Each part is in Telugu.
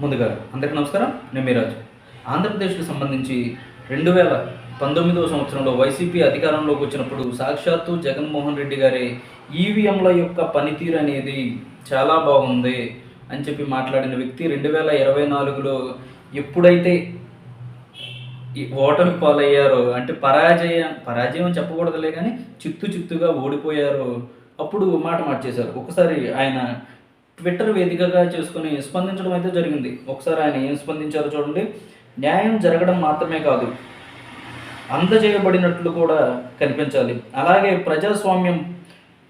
ముందుగా అందరికీ నమస్కారం. నేను మీరాజు. ఆంధ్రప్రదేశ్కి సంబంధించి 2019వ సంవత్సరంలో వైసీపీ అధికారంలోకి వచ్చినప్పుడు సాక్షాత్తు జగన్మోహన్ రెడ్డి గారే ఈవీఎంల యొక్క పనితీరు అనేది చాలా బాగుంది అని చెప్పి మాట్లాడిన వ్యక్తి 2024లో ఎప్పుడైతే ఈ ఓటమి పాలయ్యారో, అంటే పరాజయం అని చెప్పకూడదులే కానీ చిత్తుగా ఓడిపోయారో అప్పుడు మాట మార్చేశారు. ఒకసారి ఆయన ట్విట్టర్ వేదికగా చేసుకొని స్పందించడం అయితే జరిగింది. ఒకసారి ఆయన ఏం స్పందించారో చూడండి. న్యాయం జరగడం మాత్రమే కాదు, అందజేయబడినట్లు కూడా కనిపించాలి. అలాగే ప్రజాస్వామ్యం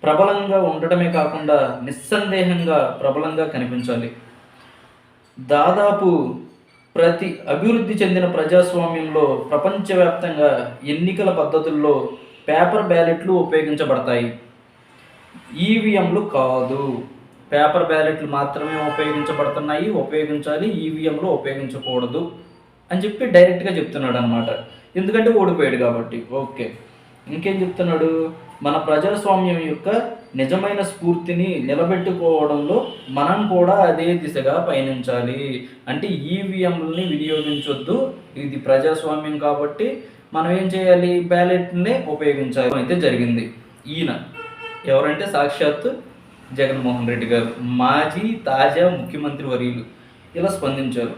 ప్రబలంగా ఉండటమే కాకుండా నిస్సందేహంగా ప్రబలంగా కనిపించాలి. దాదాపు ప్రతి అభివృద్ధి చెందిన ప్రజాస్వామ్యంలో ప్రపంచవ్యాప్తంగా ఎన్నికల పద్ధతుల్లో పేపర్ బ్యాలెట్లు ఉపయోగించబడతాయి, ఈవీఎంలు కాదు. పేపర్ బ్యాలెట్లు మాత్రమే ఉపయోగించాలి, ఈవీఎంలు ఉపయోగించకూడదు అని చెప్పి డైరెక్ట్గా చెప్తున్నాడు అనమాట. ఎందుకంటే ఓడిపోయాడు కాబట్టి. ఓకే, ఇంకేం చెప్తున్నాడు? మన ప్రజాస్వామ్యం యొక్క నిజమైన స్ఫూర్తిని నిలబెట్టుకోవడంలో మనం కూడా అదే దిశగా పయనించాలి. అంటే ఈవీఎంలని వినియోగించొద్దు, ఇది ప్రజాస్వామ్యం కాబట్టి మనం ఏం చేయాలి? బ్యాలెట్నే ఉపయోగించాలి అయితే జరిగింది. ఈయన ఎవరంటే సాక్షాత్తు జగన్మోహన్ రెడ్డి గారు, మాజీ తాజా ముఖ్యమంత్రి వర్యులు ఇలా స్పందించారు.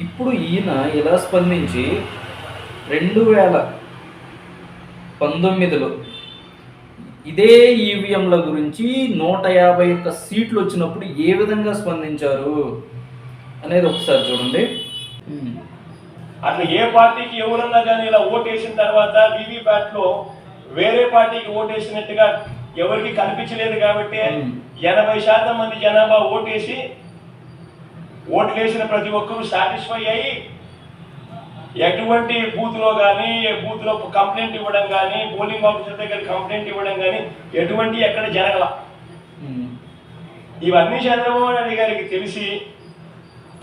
ఇప్పుడు ఈయన ఇలా స్పందించి 2019లో ఇదే ఈవీఎంల గురించి 151 సీట్లు వచ్చినప్పుడు ఏ విధంగా స్పందించారు అనేది ఒకసారి చూడండి. అట్లా ఏ పార్టీకి ఎవరన్నా కానీ ఇలా ఓటేసిన తర్వాత వీవీప్యాట్లో వేరే పార్టీకి ఓటేసినట్టుగా ఎవరికి కనిపించలేదు కాబట్టి 80% మంది జనాభా ఓట్లేసిన ప్రతి ఒక్కరూ సాటిస్ఫై అయ్యి ఎటువంటి బూత్లో కానీ బూత్లో కంప్లైంట్ ఇవ్వడం కానీ పోలింగ్ ఆఫీసర్ దగ్గర కంప్లైంట్ ఇవ్వడం కానీ ఎటువంటి ఎక్కడ జరగల. ఇవన్నీ చంద్రబాబు నాయుడు గారికి తెలిసి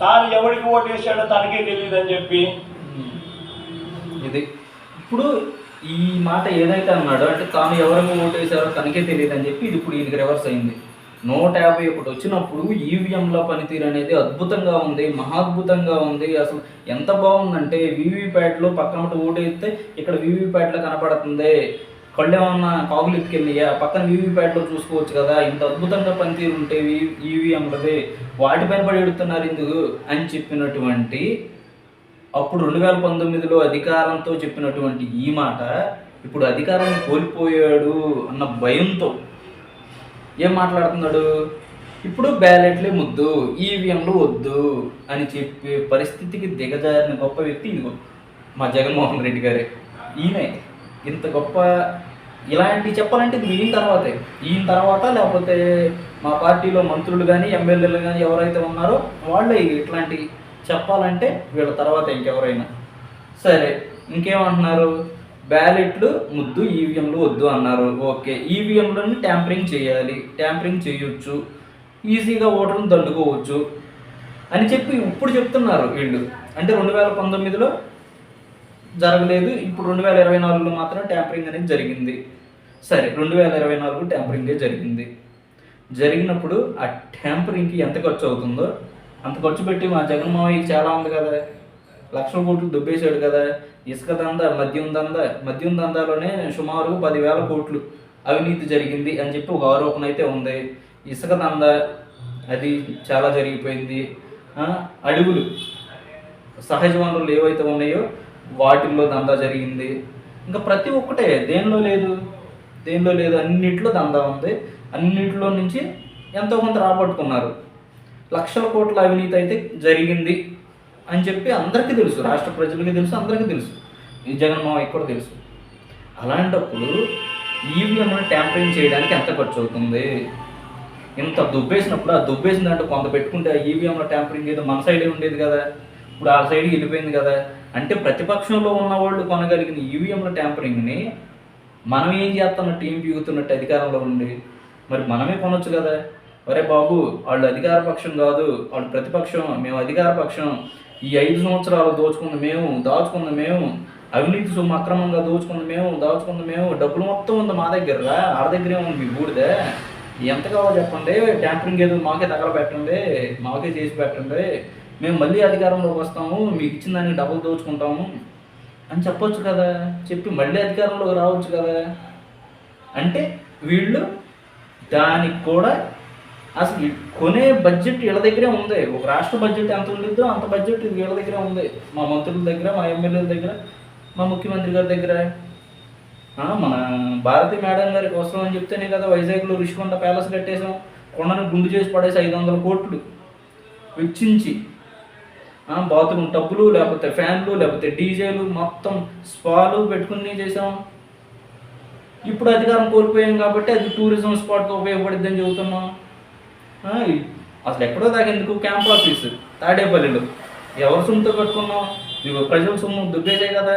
తాను ఎవరికి ఓటేసాడో తనకే తెలియదు అని చెప్పి ఇది ఇప్పుడు ఈ మాట ఏదైతే అన్నాడో, అంటే తాను ఎవరికి ఓటేసారో తనకే తెలియదు అని చెప్పి ఇది ఇప్పుడు ఈయనకి రివర్స్ అయింది. 151 వచ్చినప్పుడు ఈవీఎంల పనితీరు అనేది అద్భుతంగా ఉంది, మహాద్భుతంగా ఉంది. అసలు ఎంత బాగుందంటే వీవీప్యాట్లో పక్కన ఓటేస్తే ఇక్కడ వీవీప్యాట్లో కనపడుతుంది, కళ్ళు ఏమన్నా కాగులు ఎత్తుకెళ్ళియా పక్కన వీవీప్యాట్లో చూసుకోవచ్చు కదా, ఇంత అద్భుతంగా పనితీరు ఉంటే ఈవీఎంలదే వాటిపైన పడి ఎడుతున్నారు ఎందుకు అని చెప్పినటువంటి, అప్పుడు 2019లో అధికారంతో చెప్పినటువంటి ఈ మాట ఇప్పుడు అధికారాన్ని కోల్పోయాడు అన్న భయంతో ఏం మాట్లాడుతున్నాడు? ఇప్పుడు బ్యాలెట్లే ముద్దు, ఈవీఎంలు వద్దు అని చెప్పే పరిస్థితికి దిగజారిన గొప్ప వ్యక్తి ఇదిగో మా జగన్మోహన్ రెడ్డి గారే. ఈయనే ఇంత గొప్ప, ఇలాంటివి చెప్పాలంటే ఇది ఈయన తర్వాత లేకపోతే మా పార్టీలో మంత్రులు కానీ ఎమ్మెల్యేలు కానీ ఎవరైతే ఉన్నారో వాళ్ళే ఇట్లాంటి చెప్పాలంటే వీళ్ళ తర్వాత ఇంకెవరైనా సరే. ఇంకేమంటున్నారు? బ్యాలెట్లు ముద్దు, ఈవీఎంలు వద్దు అన్నారు. ఓకే, ఈవీఎంలను ట్యాంపరింగ్ చేయాలి, ట్యాంపరింగ్ చేయొచ్చు, ఈజీగా ఓటర్లను దండుకోవచ్చు అని చెప్పి ఇప్పుడు చెప్తున్నారు వీళ్ళు. అంటే 2019లో జరగలేదు, ఇప్పుడు 2024లో మాత్రం ట్యాంపరింగ్ అనేది జరిగింది. సరే, 2024 ట్యాంపరింగే జరిగినప్పుడు ఆ ట్యాంపరింగ్కి ఎంత ఖర్చు అవుతుందో అంత ఖర్చు పెట్టి మా జగన్మోహన్కి చాలా ఉంది కదా, లక్షల కోట్లు దుబ్బేశాడు కదా. ఇసుక దందా, మద్యం దందాలోనే సుమారు 10,000 కోట్లు అవినీతి జరిగింది అని చెప్పి ఒక ఆరోపణ అయితే ఉంది. ఇసుక దందా అది చాలా జరిగిపోయింది. అడవులు, సహజ వనరులు ఏవైతే ఉన్నాయో వాటిల్లో దందా జరిగింది. ఇంకా ప్రతి ఒక్కటే దేనిలో లేదు అన్నిట్లో దందా ఉంది. అన్నింటిలో నుంచి ఎంతో కొంత రాబట్టుకున్నారు. లక్షల కోట్ల అవినీతి అయితే జరిగింది అని చెప్పి అందరికీ తెలుసు, రాష్ట్ర ప్రజలకి తెలుసు, అందరికీ తెలుసు, ఈ జగన్మోహన్కి కూడా తెలుసు. అలాంటప్పుడు ఈవీఎంను ట్యాంపరింగ్ చేయడానికి ఎంత ఖర్చు అవుతుంది? ఇంత దుబ్బేసినప్పుడు ఆ దుబ్బేసిన దాంట్లో కొంత పెట్టుకుంటే ఆ ఈవీఎంలో ట్యాంపరింగ్ ఏదో మన సైడే ఉండేది కదా, ఇప్పుడు ఆ సైడ్కి వెళ్ళిపోయింది కదా. అంటే ప్రతిపక్షంలో ఉన్న వాళ్ళు కొనగలిగిన ఈవీఎంల ట్యాంపరింగ్ని మనం ఏం చేస్తున్నట్టు, ఏం పీగుతున్నట్టు అధికారంలో ఉండి మరి మనమే కొనొచ్చు కదా. అరే బాబు, వాళ్ళు అధికార పక్షం కాదు, వాళ్ళు ప్రతిపక్షం, మేము అధికార పక్షం. ఈ 5 సంవత్సరాలు దాచుకుంది మేము, అవినీతి సొమ్ము అక్రమంగా దాచుకుంది మేము, డబ్బులు మొత్తం ఉంది మా దగ్గర, ఆడ దగ్గరే ఉంది మీ బూడిదే, ఎంత కావాలో చెప్పండి, ట్యాంపరింగ్ ఏదో మాకే తగలబెట్టండి, మాకే చేసి పెట్టండి, మేము మళ్ళీ అధికారంలోకి వస్తాము, మీకు ఇచ్చిన దానికి డబ్బులు దోచుకుంటాము అని చెప్పొచ్చు కదా, చెప్పి మళ్ళీ అధికారంలోకి రావచ్చు కదా. అంటే వీళ్ళు దానికి కూడా అసలు కొనే బడ్జెట్ వీళ్ళ దగ్గరే ఉంది. ఒక రాష్ట్ర బడ్జెట్ ఎంత ఉండిద్దో అంత బడ్జెట్ వీళ్ళ దగ్గరే ఉంది, మా మంత్రుల దగ్గర, మా ఎమ్మెల్యేల దగ్గర, మా ముఖ్యమంత్రి గారి దగ్గర. మన భారతి మేడం గారికి అవసరం అని చెప్తేనే కదా వైజాగ్లో రుషికొండ ప్యాలెస్ కట్టేసాం, కొండను గుండు చేసి పడేసి 500 కోట్లు వెచ్చించి, బాత్రూమ్ టబ్బులు, లేకపోతే ఫ్యాన్లు, లేకపోతే డీజేలు, మొత్తం స్పాలు పెట్టుకుని చేసాం. ఇప్పుడు అధికారం కోల్పోయాం కాబట్టి అది టూరిజం స్పాట్గా ఉపయోగపడిద్దని చెబుతున్నాం. అసలు ఎక్కడో దాకా ఎందుకు క్యాంప్ ఆఫీస్ తాడేపల్లిలో ఎవరు సొమ్ముతో కట్టుకున్నాం, ఇవి ప్రజల సొమ్ము దుబ్బేసే కదా.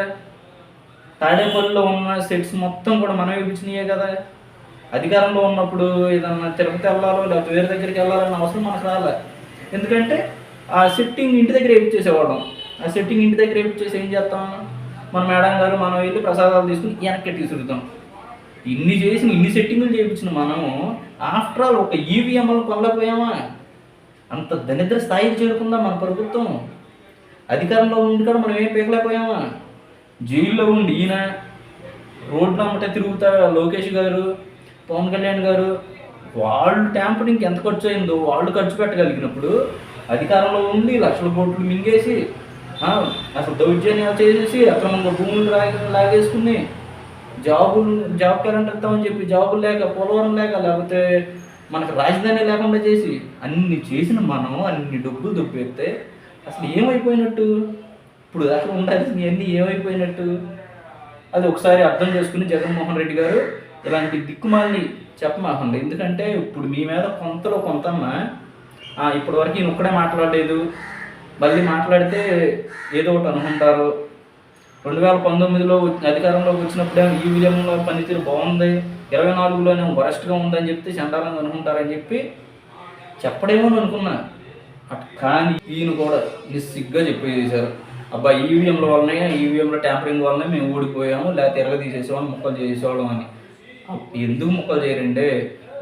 తాడేపల్లిలో ఉన్న సెట్స్ మొత్తం కూడా మనం ఇప్పించినాయే కదా. అధికారంలో ఉన్నప్పుడు ఏదన్నా తిరుపతి వెళ్ళాలో లేకపోతే వేరే దగ్గరికి వెళ్ళాలన్న అవసరం మనకు రాలే. ఎందుకంటే ఆ సెట్టింగ్ ఇంటి దగ్గర వేయించేసేవాళ్ళం. ఆ సెట్టింగ్ ఇంటి దగ్గర వేయించేసి ఏం చేస్తాం, మన మేడం గారు మనం వెళ్ళి ప్రసాదాలు తీసుకుని వెనక్కి తీసుకురుతాం. ఇన్ని చేసిన ఇన్ని సెట్టింగులు చేయించిన మనము ఆఫ్టర్ ఆల్ ఒక ఈవీఎంలు కొనలేకపోయామా? అంత దరిద్ర స్థాయికి చేరుకుందా మన ప్రభుత్వం? అధికారంలో ఉండి కూడా మనం ఏం పీకలేకపోయామా? జైల్లో ఉండి ఈయన రోడ్లు అమ్మటే తిరుగుతా లోకేష్ గారు, పవన్ కళ్యాణ్ గారు, వాళ్ళు ట్యాంపరింగ్కి ఎంత ఖర్చు అయిందో వాళ్ళు ఖర్చు పెట్టగలిగినప్పుడు అధికారంలో ఉండి లక్షల కోట్లు మింగేసి అసలు దౌర్జన్యాలు చేసేసి అక్రమంగా భూములు లాగేసుకుని జాబ్ క్యాలెండర్ ఇస్తామని చెప్పి జాబులు లేక, పోలవరం లేకపోతే మనకు రాజధాని లేకుండా చేసి అన్ని చేసిన మనం అన్ని డబ్బులు దుబ్బేస్తే అసలు ఏమైపోయినట్టు? ఇప్పుడు అసలు ఉండాల్సింది అన్నీ ఏమైపోయినట్టు? అది ఒకసారి అర్థం చేసుకుని జగన్మోహన్ రెడ్డి గారు ఇలాంటి దిక్కుమాలని చెప్పమాకండి. ఎందుకంటే ఇప్పుడు మీ మీద కొంతలో కొంతన్నా ఇప్పటి వరకు ఈయన ఒక్కడే మాట్లాడలేదు, మళ్ళీ మాట్లాడితే ఏదో ఒకటి అనుకుంటారు. 2019లో అధికారంలోకి వచ్చినప్పుడే ఈవీఎంలో పనితీరు బాగుంది, 24లోనే వరస్ట్గా ఉందని చెప్తే చండాలంగా అనుకుంటారని చెప్పి చెప్పడేమో అనుకున్నా. కానీ ఈయన కూడా నిస్సిగ్గా చెప్పేసారు, అబ్బా ఈవీఎంల వల్లనే, ఈవీఎంల ట్యాంపరింగ్ వల్లనే మేము ఓడిపోయాము, లేకపోతే ఎరగ తీసేసేవాళ్ళం, ముక్కలు చేసేవాళ్ళం అని. ఎందుకు ముక్కలు చేయరండి?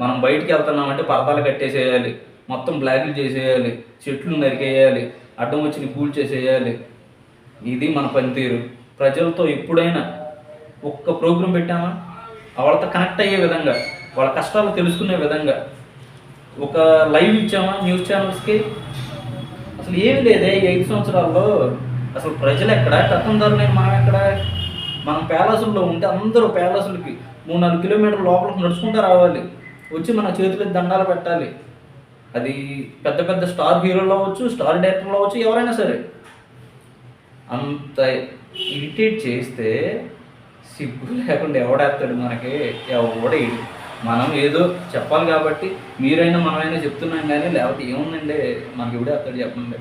మనం బయటికి వెళ్తున్నామంటే పరదాలు కట్టేసేయాలి, మొత్తం బ్లాక్లు చేసేయాలి, చెట్లు నరికేయాలి, అడ్డం వచ్చిన పూలు చేసేయాలి. ఇది మన పనితీరు. ప్రజలతో ఎప్పుడైనా ఒక్క ప్రోగ్రాం పెట్టామా? వాళ్ళతో కనెక్ట్ అయ్యే విధంగా, వాళ్ళ కష్టాలు తెలుసుకునే విధంగా ఒక లైవ్ ఇచ్చామా న్యూస్ ఛానల్స్కి? అసలు ఏమి లేదే ఈ 5 సంవత్సరాల్లో. అసలు ప్రజలు ఎక్కడ, కథందారులైన మనం ఎక్కడ? మనం ప్యాలెస్లో ఉంటే అందరూ ప్యాలెస్లకి 3-4 కిలోమీటర్ల లోపలికి నడుచుకుంటూ రావాలి, వచ్చి మన చేతులకి దండాలు పెట్టాలి. అది పెద్ద పెద్ద స్టార్ హీరోలు అవ్వచ్చు, స్టార్ డైరెక్టర్లు అవ్వచ్చు, ఎవరైనా సరే. అంత ఇరిటేట్ చేస్తే సిగ్గు లేకుండా ఎవడేస్తాడు మనకి? ఎవడేడు. మనం ఏదో చెప్పాలి కాబట్టి మీరైనా మనమైనా చెప్తున్నాం కానీ, లేకపోతే ఏముందండి మనకి ఎవడేస్తాడు చెప్పండి.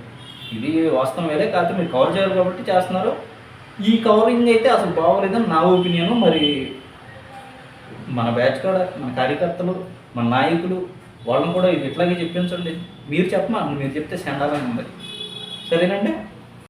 ఇది వాస్తవం వేరే, కాకపోతే మీరు కవర్ చేయాలి కాబట్టి చేస్తున్నారు. ఈ కవరింగ్ అయితే అసలు బాగోలేదని నా ఒపీనియను. మరి మన బ్యాచ్ కూడా, మన కార్యకర్తలు, మన నాయకులు, వాళ్ళని కూడా ఇది ఇట్లాగే చెప్పించండి. మీరు చెప్పమా, మీరు చెప్తే చండాలంగా ఉంది. సరేనండి.